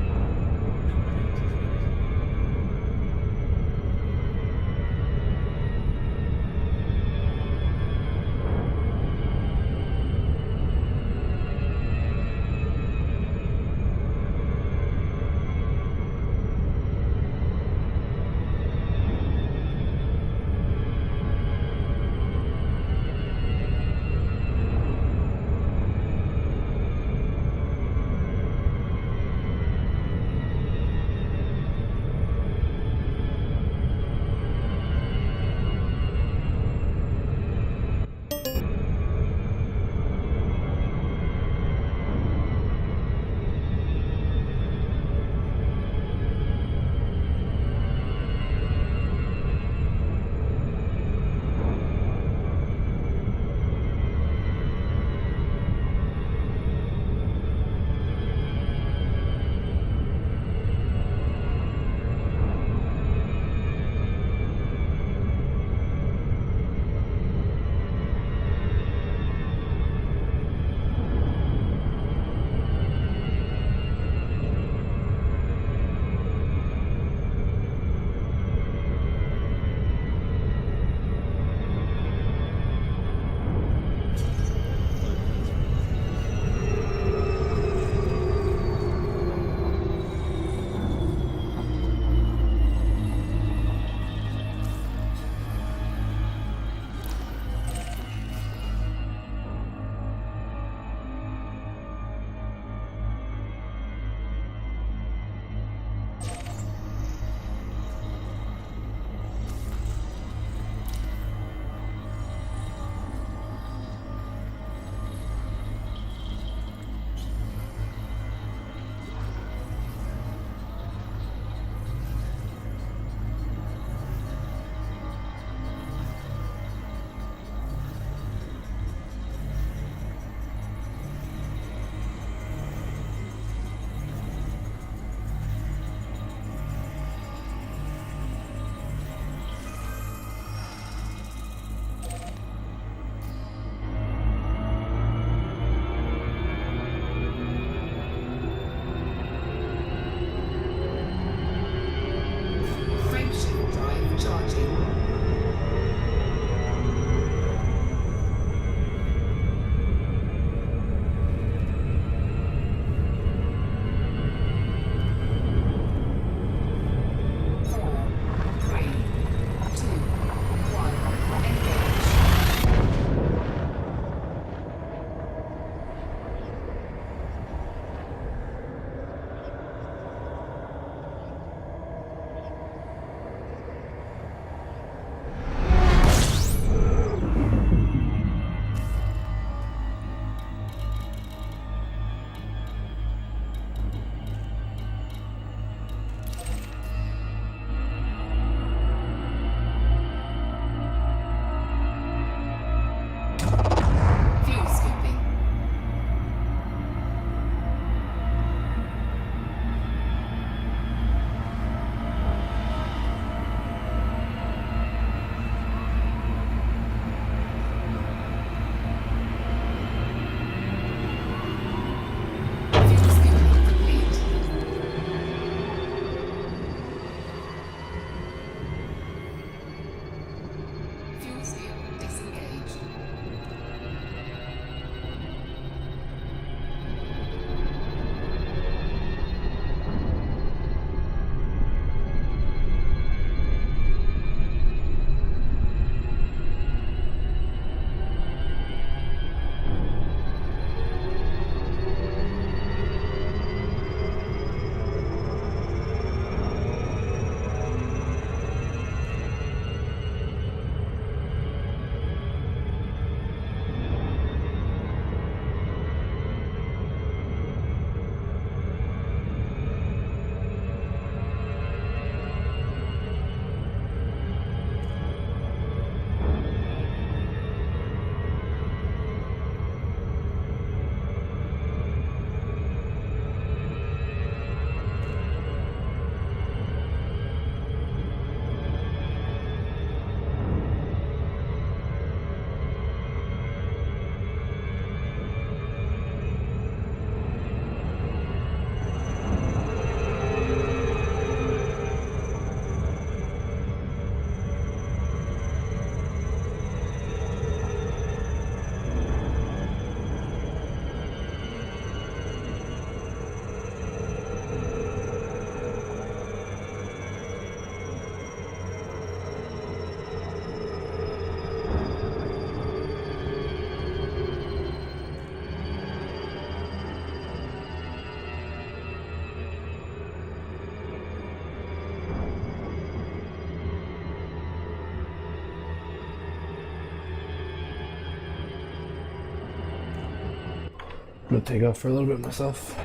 gonna take off for a little bit myself.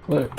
Clear.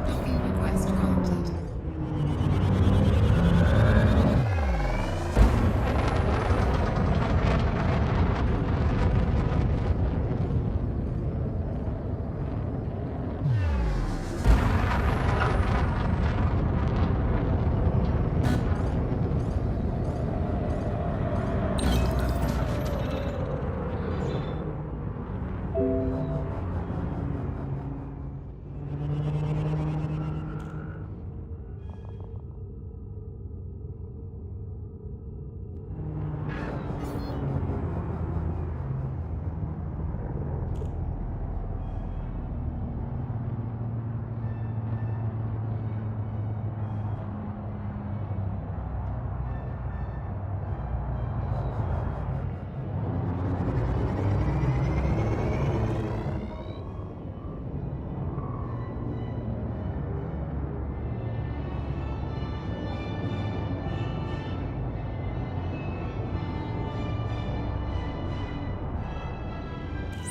Docking request granted.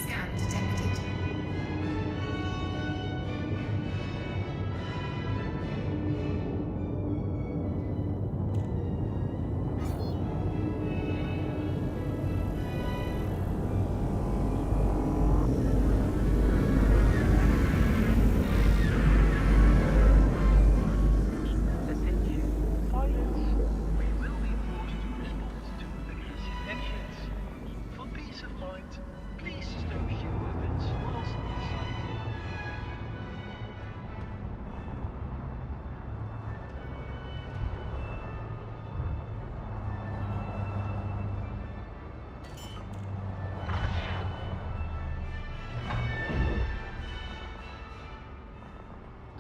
Scan detected. Attention, pilots. We will be forced to respond to aggressive actions. For peace of mind, please stow your weapons whilst inside.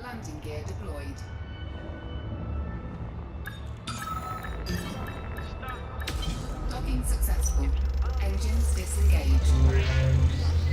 Landing gear deployed. Stop. Docking successful. Engines disengaged.